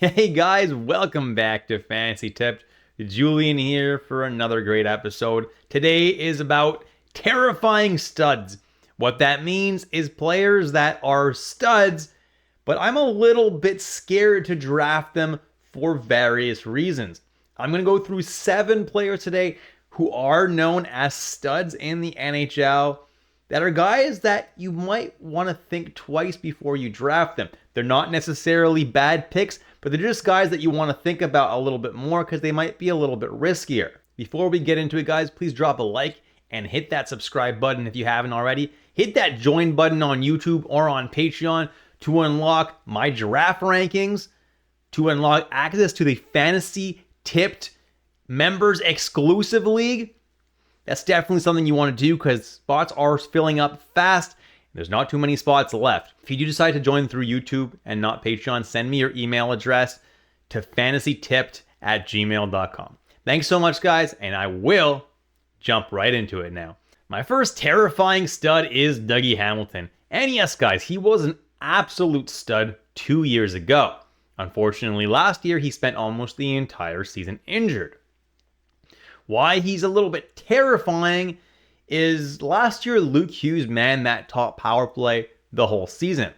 Hey guys, welcome back to Fantasy Tipped. Julian here for another great episode. Today is about terrifying studs. What that means is players that are studs, but I'm a little bit scared to draft them for various reasons. I'm going to go through 7 players today who are known as studs in the NHL that are guys that you might want to think twice before you draft them. They're not necessarily bad picks, but they're just guys that you want to think about a little bit more because they might be a little bit riskier. Before we get into it, guys, please drop a like and hit that subscribe button if you haven't already. Hit that join button on YouTube or on Patreon to unlock my draft rankings, to unlock access to the Fantasy Tipped Members Exclusive League. That's definitely something you want to do because spots are filling up fast. There's not too many spots left. If you do decide to join through YouTube and not Patreon, send me your email address to fantasytipped@gmail.com. Thanks so much, guys, and I will jump right into it now. My first terrifying stud is Dougie Hamilton. And yes, guys, he was an absolute stud 2 years ago. Unfortunately, last year he spent almost the entire season injured. Why he's a little bit terrifying is last year Luke Hughes manned that top power play the whole season.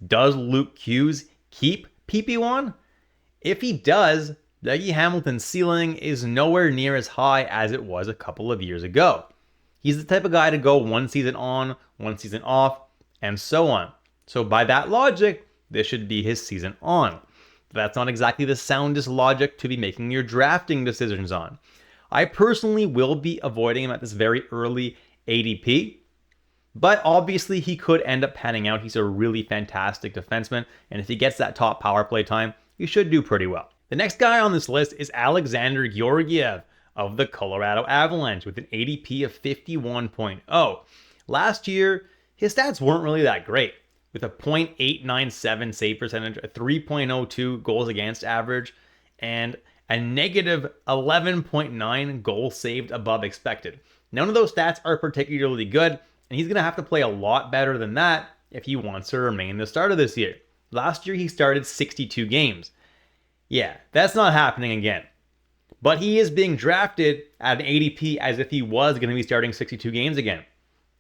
Does Luke Hughes keep PP1? If he does, Dougie Hamilton's ceiling is nowhere near as high as it was a couple of years ago. He's the type of guy to go one season on, one season off, and so on. So by that logic, this should be his season on. That's not exactly the soundest logic to be making your drafting decisions on. I personally will be avoiding him at this very early ADP, but obviously he could end up panning out. He's a really fantastic defenseman, and if he gets that top power play time, he should do pretty well. The next guy on this list is Alexander Georgiev of the Colorado Avalanche with an ADP of 51.0. Last year, his stats weren't really that great, with a .897 save percentage, a 3.02 goals against average, and a negative 11.9 goals saved above expected. None of those stats are particularly good, and he's going to have to play a lot better than that if he wants to remain the starter this year. Last year, he started 62 games. Yeah, that's not happening again. But he is being drafted at an ADP as if he was going to be starting 62 games again.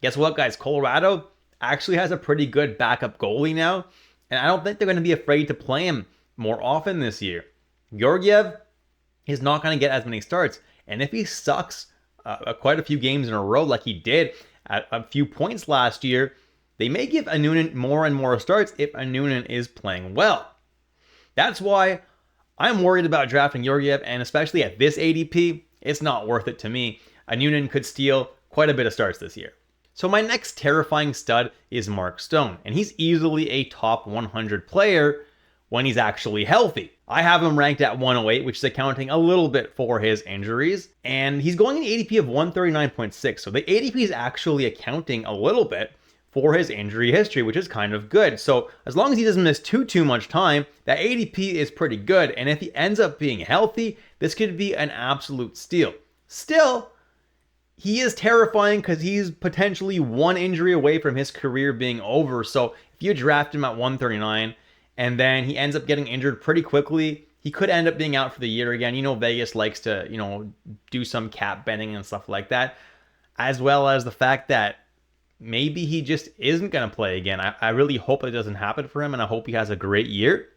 Guess what, guys? Colorado actually has a pretty good backup goalie now, and I don't think they're going to be afraid to play him more often this year. Georgiev is not going to get as many starts. And if he sucks quite a few games in a row like he did at a few points last year, they may give Annunen more and more starts if Annunen is playing well. That's why I'm worried about drafting Georgiev, and especially at this ADP, it's not worth it to me. Annunen could steal quite a bit of starts this year. So my next terrifying stud is Mark Stone, and he's easily a top 100 player when he's actually healthy. I have him ranked at 108, which is accounting a little bit for his injuries. And he's going an ADP of 139.6. So the ADP is actually accounting a little bit for his injury history, which is kind of good. So as long as he doesn't miss too much time, that ADP is pretty good. And if he ends up being healthy, this could be an absolute steal. Still, he is terrifying because he's potentially one injury away from his career being over. So if you draft him at 139, and then he ends up getting injured pretty quickly, he could end up being out for the year again. You know, Vegas likes to, do some cap bending and stuff like that, as well as the fact that maybe he just isn't going to play again. I really hope it doesn't happen for him, and I hope he has a great year.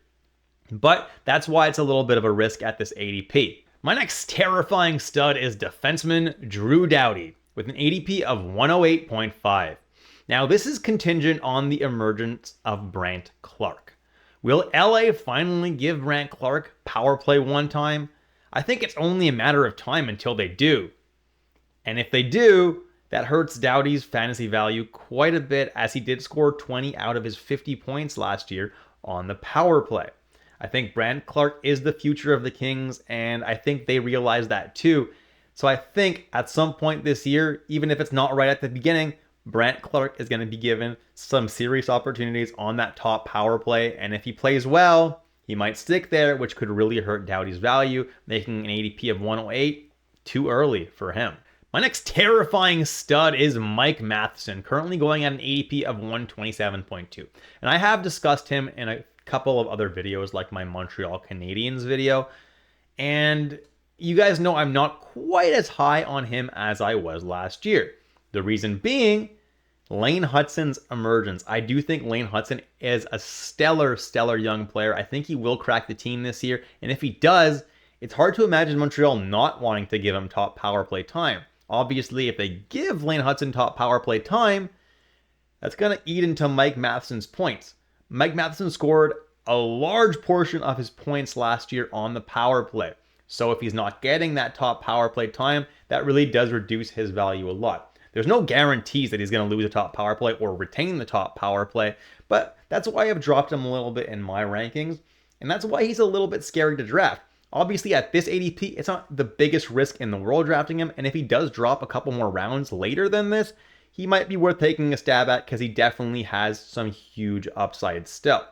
But that's why it's a little bit of a risk at this ADP. My next terrifying stud is defenseman Drew Doughty with an ADP of 108.5. Now, this is contingent on the emergence of Brandt Clarke. Will LA finally give Brandt Clarke power play one time? I think it's only a matter of time until they do. And if they do, that hurts Doughty's fantasy value quite a bit, as he did score 20 out of his 50 points last year on the power play. I think Brandt Clarke is the future of the Kings, and I think they realize that too. So I think at some point this year, even if it's not right at the beginning, Brandt Clarke is going to be given some serious opportunities on that top power play. And if he plays well, he might stick there, which could really hurt Doughty's value, making an ADP of 108 too early for him. My next terrifying stud is Mike Matheson, currently going at an ADP of 127.2. And I have discussed him in a a couple of other videos like my Montreal Canadiens video. And you guys know I'm not quite as high on him as I was last year. The reason being Lane Hutson's emergence. I do think Lane Hutson is a stellar young player. I think he will crack the team this year. And if he does, it's hard to imagine Montreal not wanting to give him top power play time. Obviously, if they give Lane Hutson top power play time, that's going to eat into Mike Matheson's points. Mike Matheson scored a large portion of his points last year on the power play. So if he's not getting that top power play time, that really does reduce his value a lot. There's no guarantees that he's going to lose a top power play or retain the top power play, but that's why I've dropped him a little bit in my rankings, and that's why he's a little bit scary to draft. Obviously, at this ADP, it's not the biggest risk in the world drafting him, and if he does drop a couple more rounds later than this, he might be worth taking a stab at because he definitely has some huge upside still.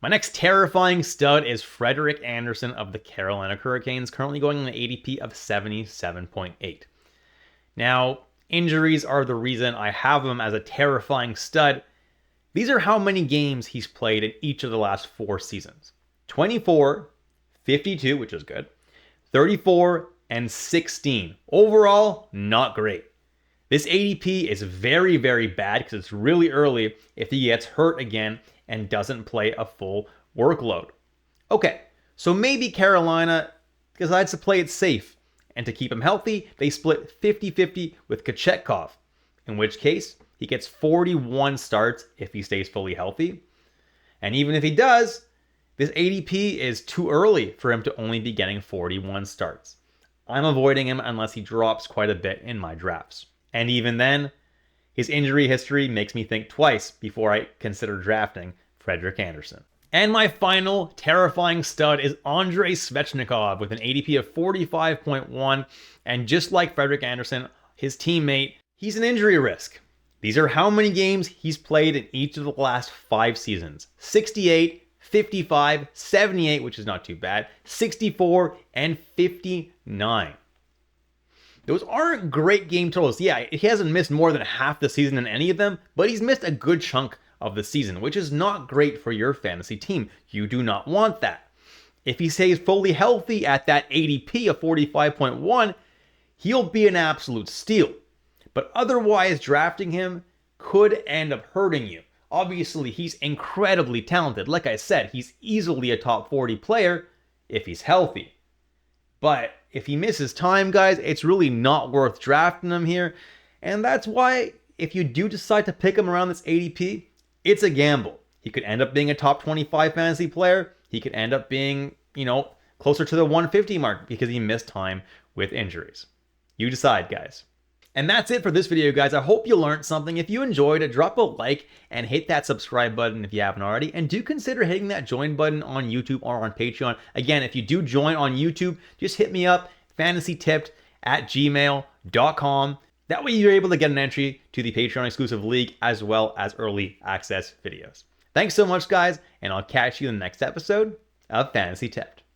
My next terrifying stud is Frederik Andersen of the Carolina Hurricanes, currently going on an ADP of 77.8. Now, injuries are the reason I have him as a terrifying stud. These are how many games he's played in each of the last 4 seasons. 24, 52, which is good, 34, and 16. Overall, not great. This ADP is very bad because it's really early if he gets hurt again and doesn't play a full workload. Okay, so maybe Carolina decides to play it safe, and to keep him healthy, they split 50-50 with Kochetkov, in which case he gets 41 starts if he stays fully healthy. And even if he does, this ADP is too early for him to only be getting 41 starts. I'm avoiding him unless he drops quite a bit in my drafts. And even then, his injury history makes me think twice before I consider drafting Frederik Andersen. And my final terrifying stud is Andrei Svechnikov with an ADP of 45.1. And just like Frederik Andersen, his teammate, he's an injury risk. These are how many games he's played in each of the last 5 seasons. 68, 55, 78, which is not too bad, 64, and 59. Those aren't great game totals. Yeah, he hasn't missed more than half the season in any of them, but he's missed a good chunk of the season, which is not great for your fantasy team. You do not want that. If he stays fully healthy at that ADP of 45.1, he'll be an absolute steal. But otherwise, drafting him could end up hurting you. Obviously, he's incredibly talented. Like I said, he's easily a top 40 player if he's healthy. But if he misses time, guys, it's really not worth drafting him here. And that's why if you do decide to pick him around this ADP, it's a gamble. He could end up being a top 25 fantasy player. He could end up being, closer to the 150 mark because he missed time with injuries. You decide, guys. And that's it for this video, guys. I hope you learned something. If you enjoyed it, drop a like and hit that subscribe button if you haven't already. And do consider hitting that join button on YouTube or on Patreon. Again, if you do join on YouTube, just hit me up, fantasytipped@gmail.com. That way you're able to get an entry to the Patreon exclusive league as well as early access videos. Thanks so much, guys, and I'll catch you in the next episode of Fantasy Tipped.